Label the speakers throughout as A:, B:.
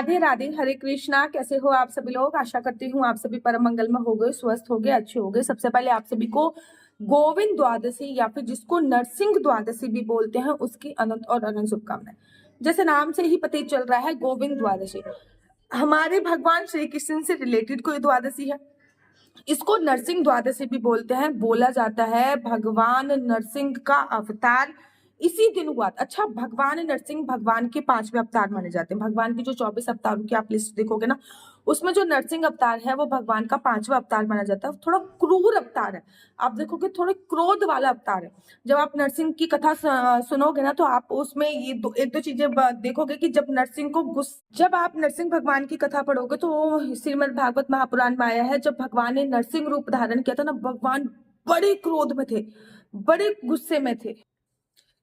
A: राधे राधे, हरे कृष्णा। कैसे हो आप सभी लोग? आशा करती हूँ आप सभी परम मंगल में हो गए, स्वस्थ हो गए, अच्छे हो गए। सबसे पहले आप सभी को गोविंद द्वादशी या फिर जिसको नरसिंह द्वादशी भी बोलते हैं उसकी अनंत और अनंत शुभकामनाएं। जैसे नाम से ही पता ही चल रहा है, गोविंद द्वादशी हमारे भगवान श्री कृष्ण से रिलेटेड कोई द्वादशी है। इसको नरसिंह द्वादशी भी बोलते हैं। बोला जाता है भगवान नरसिंह का अवतार इसी दिन हुआ था। अच्छा, भगवान नरसिंह भगवान के 5वें अवतार माने जाते हैं। भगवान की जो 24 अवतारों की आप लिस्ट देखोगे ना, उसमें जो नरसिंह अवतार है वो भगवान का 5वां अवतार माना जाता है। थोड़ा क्रूर अवतार है, आप देखोगे थोड़े क्रोध वाला अवतार है। जब आप नरसिंह की कथा सुनोगे ना, तो आप उसमें ये एक दो चीजें देखोगे कि जब आप नरसिंह भगवान की कथा पढ़ोगे तो श्रीमद् भागवत महापुराण में आया है, जब भगवान ने नरसिंह रूप धारण किया था ना, भगवान बड़े क्रोध में थे, बड़े गुस्से में थे,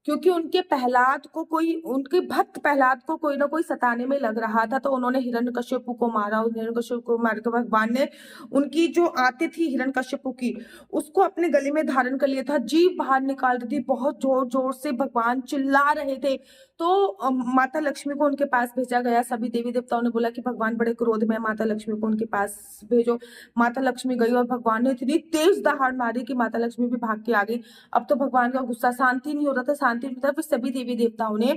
A: क्योंकि उनके भक्त प्रहलाद को कोई ना कोई सताने में लग रहा था। तो उन्होंने हिरण्यकश्यपु को मारा। हिरण्यकश्यपु को मार के भगवान ने उनकी जो आती थी हिरण्यकश्यपु की, उसको अपने गले में धारण कर लिया था। जीभ बाहर निकाल रही थी, बहुत जोर जोर से भगवान चिल्ला रहे थे। तो माता लक्ष्मी को उनके पास भेजा गया। सभी देवी देवताओं ने बोला कि भगवान बड़े क्रोध में, माता लक्ष्मी को उनके पास भेजो। माता लक्ष्मी गई और भगवान ने इतनी तेज दहाड़ मारी कि माता लक्ष्मी भी भाग के आ गई। अब तो भगवान का गुस्सा शांति नहीं हो रहा था, शांति नहीं था। फिर सभी देवी देवताओं ने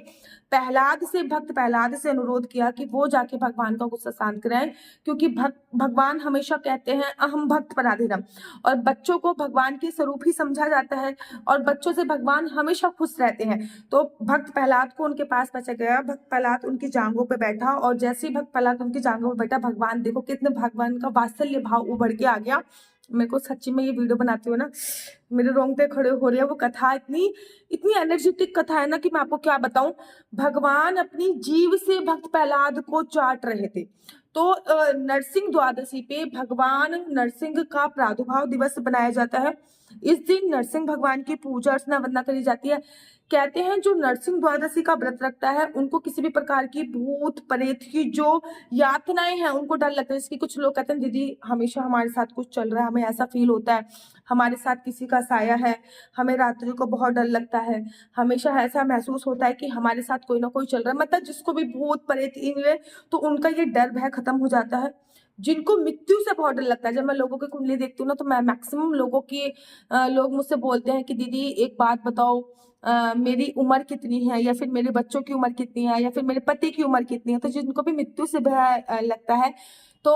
A: भक्त प्रहलाद से अनुरोध किया कि वो जाके भगवान का गुस्सा शांत कराएं, क्योंकि भगवान हमेशा कहते हैं अहम भक्त पराधीनम, और बच्चों को भगवान के स्वरूप ही समझा जाता है और बच्चों से भगवान हमेशा खुश रहते हैं। तो भक्त प्रहलाद को उनके पास बचा गया। भक्त प्रहलाद उनकी जांघों पे बैठा और जैसे ही भक्त प्रहलाद उनकी जांघों पे बैठा, भगवान देखो कितने भगवान का वात्सल्य भाव उभर के आ गया। मेरे को सच्ची में ये वीडियो बनाती हूँ ना, मेरे रोंगटे खड़े हो रहे हैं। वो कथा इतनी इतनी एनर्जेटिक कथा है ना कि मैं आपको क्या बताऊं। भगवान अपनी जीव से भक्त प्रहलाद को चाट रहे थे। तो नरसिंह द्वादशी पे भगवान नरसिंह का प्रादुर्भाव दिवस बनाया जाता है। इस दिन नरसिंह भगवान की पूजा अर्चना वंदना करी जाती है। कहते हैं जो नरसिंह द्वादशी का व्रत रखता है उनको किसी भी प्रकार की भूत प्रेत की जो यातनाएं हैं उनको डर लगता है। जैसे कुछ लोग कहते हैं दीदी हमेशा हमारे साथ कुछ चल रहा है, हमें ऐसा फील होता है, हमारे साथ किसी का साया है, हमें रात्रि को बहुत डर लगता है, हमेशा ऐसा महसूस होता है कि हमारे साथ कोई ना कोई चल रहा है। मतलब जिसको भी भूत प्रेत इन तो उनका ये डर भय खत्म हो जाता है। जिनको मृत्यु से बहुत डर लगता है, जब मैं लोगों की कुंडली देखती हूँ ना, तो मैं मैक्सिमम लोग मुझसे बोलते हैं कि दीदी एक बात बताओ, मेरी उम्र कितनी है, या फिर मेरे बच्चों की उम्र कितनी है, या फिर मेरे पति की उम्र कितनी है। तो जिनको भी मृत्यु से भय लगता है तो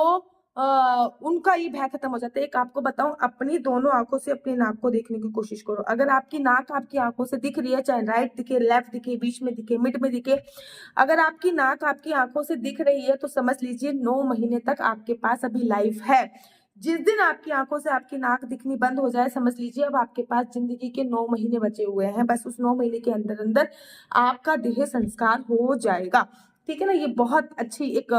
A: उनका ये भय खत्म हो जाता है। एक आपको बताऊं, अपनी दोनों आंखों से अपनी नाक को देखने की कोशिश करो। अगर आपकी नाक आपकी आंखों से दिख रही है, चाहे राइट दिखे, लेफ्ट दिखे, बीच में दिखे, मिड में दिखे, अगर आपकी नाक आपकी आंखों से दिख रही है तो समझ लीजिए 9 महीने तक आपके पास अभी लाइफ है। जिस दिन आपकी आंखों से आपकी नाक दिखनी बंद हो जाए, समझ लीजिए अब आपके पास जिंदगी के 9 महीने बचे हुए हैं। बस उस 9 महीने के अंदर अंदर आपका देह संस्कार हो जाएगा। ठीक है ना। ये बहुत अच्छी एक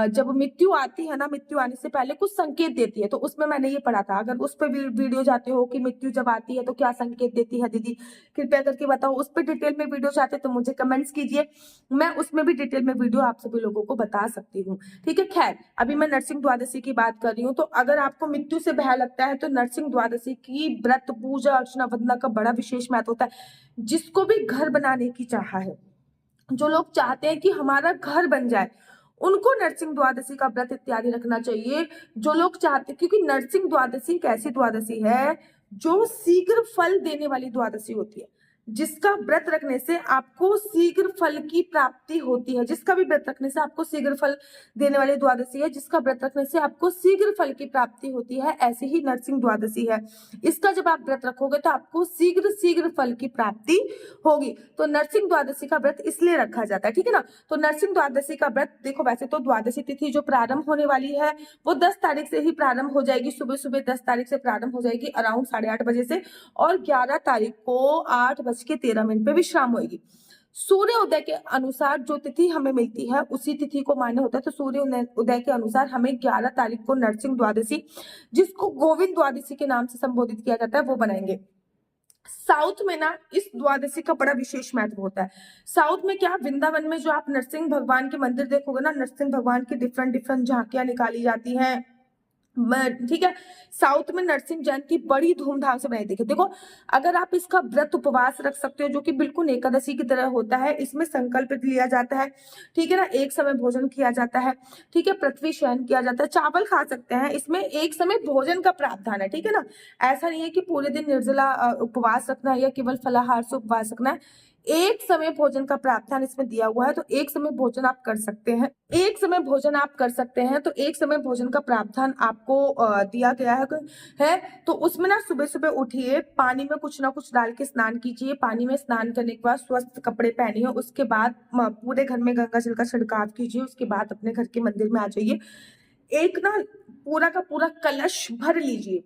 A: जब मृत्यु आती है ना, मृत्यु आने से पहले कुछ संकेत देती है। तो उसमें मैंने ये पढ़ा था। अगर उस पर वीडियो चाहते हो कि मृत्यु जब आती है तो क्या संकेत देती है दीदी, कृपया करके बताओ। उस पर डिटेल में वीडियो चाहते तो मुझे कमेंट्स कीजिए, मैं उसमें भी डिटेल में वीडियो आप सभी लोगों को बता सकती हूँ। ठीक है। खैर, अभी मैं नरसिंह द्वादशी की बात कर रही हूँ। तो अगर आपको मृत्यु से भय लगता है तो नरसिंह द्वादशी की व्रत पूजा अर्चना वंदना का बड़ा विशेष महत्व होता है। जिसको भी घर बनाने की चाह है, जो लोग चाहते हैं कि हमारा घर बन जाए, उनको नरसिंह द्वादशी का व्रत इत्यादि रखना चाहिए। जो लोग चाहते, क्योंकि नरसिंह द्वादशी एक ऐसी द्वादशी है जो शीघ्र फल देने वाली द्वादशी होती है। जिसका व्रत रखने से आपको शीघ्र फल की प्राप्ति होती है। जिसका भी व्रत रखने से आपको शीघ्र फल देने वाली द्वादशी है, जिसका व्रत रखने से आपको शीघ्र फल की प्राप्ति होती है, ऐसी ही नरसिंह द्वादशी है। इसका जब आप व्रत रखोगे तो आपको शीघ्र शीघ्र फल की प्राप्ति होगी। तो नरसिंह द्वादशी का व्रत इसलिए रखा जाता है। ठीक है ना। तो नरसिंह द्वादशी का व्रत देखो, वैसे तो द्वादशी तिथि जो प्रारंभ होने वाली है वो 10 तारीख से ही प्रारंभ हो जाएगी। सुबह सुबह 10 तारीख से प्रारंभ हो जाएगी अराउंड 8:30 बजे से, और 11 तारीख को 8:13 पे विश्राम होगी। सूर्य उदय के अनुसार जो तिथि हमें मिलती है उसी तिथि को मान्य होता है। तो सूर्य उदय के अनुसार हमें 11 तारीख को नरसिंह द्वादशी, जिसको गोविंद द्वादशी के नाम से संबोधित किया जाता है, वो बनाएंगे। साउथ में ना इस द्वादशी का बड़ा विशेष महत्व होता है। साउथ में क्या, वृंदावन में जो आप नरसिंह भगवान के मंदिर देखोगे ना, नरसिंह भगवान की डिफरेंट डिफरेंट झांकियां निकाली जाती हैं, ठीक है। साउथ में नरसिंह जयंती बड़ी धूमधाम से बनाई। देखिए देखो, अगर आप इसका व्रत उपवास रख सकते हो जो कि बिल्कुल एकादशी की तरह होता है, इसमें संकल्प लिया जाता है, ठीक है ना, एक समय भोजन किया जाता है, ठीक है, पृथ्वी शयन किया जाता है, चावल खा सकते हैं, इसमें एक समय भोजन का प्रावधान है, ठीक है ना। ऐसा नहीं है कि पूरे दिन निर्जला उपवास रखना है या केवल फलाहार से उपवास रखना है। एक समय भोजन का प्रावधान इसमें दिया हुआ है, तो एक समय भोजन आप कर सकते हैं, एक समय भोजन आप कर सकते हैं, तो एक समय भोजन का प्रावधान आपको दिया गया है। तो उसमें ना सुबह सुबह उठिए, पानी में कुछ ना कुछ डाल के स्नान कीजिए, पानी में स्नान करने के बाद स्वस्थ कपड़े पहनिए, उसके बाद पूरे घर में गंगा जल का छिड़काव कीजिए, उसके बाद अपने घर के मंदिर में आ जाइए, एक ना पूरा का पूरा कलश भर लीजिए,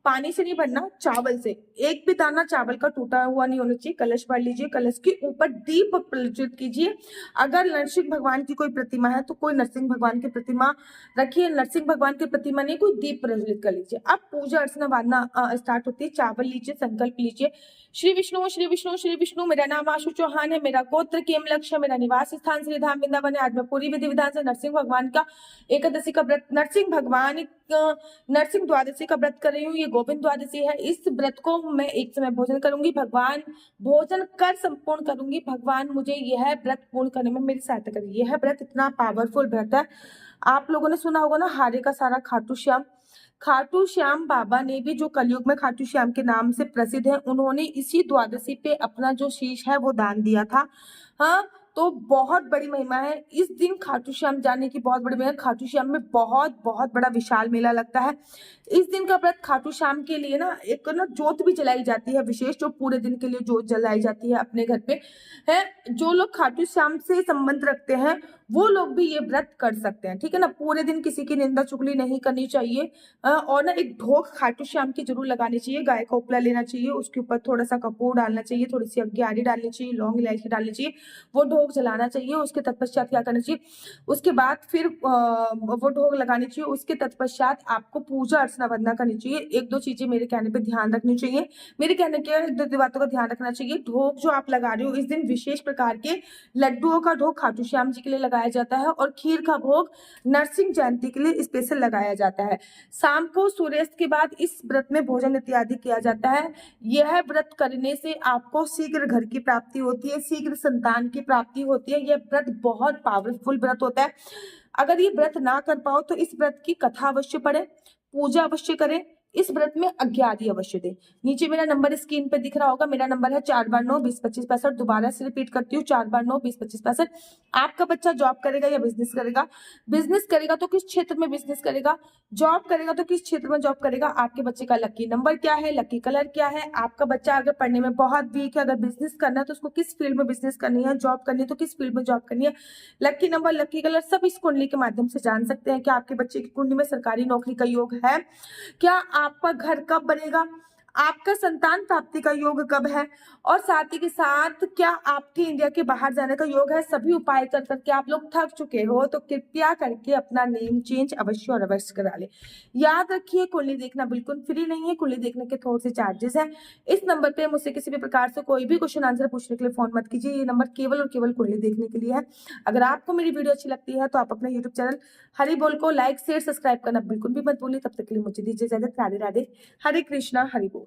A: पानी से नहीं भरना, चावल से, एक भी दाना चावल का टूटा हुआ नहीं होना चाहिए, कलश भर लीजिए, कलश के ऊपर दीप प्रज्वलित कीजिए। अगर नरसिंह भगवान की कोई प्रतिमा है तो कोई नरसिंह भगवान की प्रतिमा रखिए, नरसिंह भगवान की प्रतिमा नहीं, कोई दीप प्रज्वलित कर लीजिए। अब पूजा अर्चना वादना स्टार्ट होती है। चावल लीजिए, संकल्प लीजिए, श्री विष्णु श्री विष्णु श्री विष्णु, मेरा नाम आशु चौहान है, मेरा गोत्र केमलक्ष है, मेरा निवास स्थान श्री धाम वृंदावन है। आज मैं पूरी विधि विधान से नरसिंह भगवान का एकादशी का व्रत, नरसिंह द्वादशी का व्रत कर रही हूँ। ये गोविंद द्वादशी है। इस व्रत को मैं एक समय भोजन करूंगी, भगवान भोजन कर संपूर्ण करूंगी, भगवान मुझे यह व्रत पूर्ण करने में मेरी सहायता करेगी। यह व्रत इतना पावरफुल व्रत है। आप लोगों ने सुना होगा ना, हारे का सारा खाटू श्याम। खाटू श्याम बाबा ने भी, जो कलयुग में खाटू श्याम के नाम से प्रसिद्ध है, उन्होंने इसी द्वादशी पे अपना जो शीश है वो दान दिया था। हाँ, तो बहुत बड़ी महिमा है इस दिन खाटू श्याम जाने की, बहुत बड़ी महिमा। खाटू श्याम में बहुत बहुत बड़ा विशाल मेला लगता है। इस दिन का व्रत खाटू श्याम के लिए ना एक ना जोत भी जलाई जाती है विशेष, जो पूरे दिन के लिए जोत जलाई जाती है अपने घर पे है। जो लोग खाटू श्याम से संबंध रखते हैं वो लोग भी ये व्रत कर सकते हैं, ठीक है ना। पूरे दिन किसी की निंदा चुगली नहीं करनी चाहिए, और ना एक ढोक खाटू श्याम की जरूर लगानी चाहिए। गाय का उपला लेना चाहिए, उसके ऊपर थोड़ा सा कपूर डालना चाहिए, थोड़ी सी अज्ञानी डालनी चाहिए, लौंग इलायची डालनी चाहिए, वो ढोक जलाना चाहिए। उसके तत्पश्चात क्या करना चाहिए, उसके बाद फिर वो ढोक लगानी चाहिए। उसके तत्पश्चात आपको पूजा अर्चना वंदना करनी चाहिए। एक दो चीजें मेरे कहने पे ध्यान रखनी चाहिए, मेरे कहने के एक दो बातों का ध्यान रखना चाहिए। ढोक जो आप लगा रहे हो, इस दिन विशेष प्रकार के लड्डुओं का ढोक खाटू श्याम जी के लिए लगाया जाता है, और खीर का भोग नरसिंह जयंती के लिए स्पेशल लगाया जाता है। शाम को सूर्यास्त के बाद इस व्रत में भोजन इत्यादि किया जाता है। यह व्रत करने से आपको शीघ्र घर की प्राप्ति होती है, शीघ्र संतान की प्राप्ति होती है। यह व्रत बहुत पावरफुल व्रत होता है। अगर ये व्रत ना कर पाओ तो इस व्रत की कथा अवश्य पढ़े, पूजा अवश्य करें, इस व्रत में अज्ञादी अवश्य दे। नीचे मेरा नंबर स्क्रीन पे दिख रहा होगा, मेरा नंबर है 4 बार 9 20 25 65। दोबारा से रिपीट करती हूँ, 4 बार 9 20 25 65। आपका बच्चा जॉब करेगा या बिजनेस करेगा, बिजनेस करेगा तो किस क्षेत्र में बिजनेस करेगा, जॉब करेगा तो किस क्षेत्र में जॉब करेगा, आपके बच्चे का लकी नंबर क्या है, लकी कलर क्या है, आपका बच्चा अगर पढ़ने में बहुत वीक है, अगर बिजनेस करना है तो उसको किस फील्ड में बिजनेस करनी है, जॉब करनी है तो किस फील्ड में जॉब करनी है, लकी नंबर, लकी कलर, सब इस कुंडली के माध्यम से जान सकते हैं कि आपके बच्चे की कुंडली में सरकारी नौकरी का योग है क्या, आपका घर कब बनेगा, आपका संतान प्राप्ति का योग कब है, और साथ ही के साथ क्या आपके इंडिया के बाहर जाने का योग है। सभी उपाय कर करके आप लोग थक चुके हो तो कृपया करके अपना नेम चेंज अवश्य और अवश्य करा ले। याद रखिए, कुंडली देखना बिल्कुल फ्री नहीं है, कुंडली देखने के थोड़े से चार्जेस हैं। इस नंबर पे मुझसे किसी भी प्रकार से कोई भी क्वेश्चन आंसर पूछने के लिए फोन मत कीजिए, ये नंबर केवल और केवल कुंडली देखने के लिए है। अगर आपको मेरी वीडियो अच्छी लगती है तो आप अपने यूट्यूब चैनल हरि बोल को लाइक शेयर सब्सक्राइब करना बिल्कुल भी मत भूलिए। तब तक के लिए मुझे दीजिए इजाजत। राधे राधे, हरे कृष्णा, हरि बोल।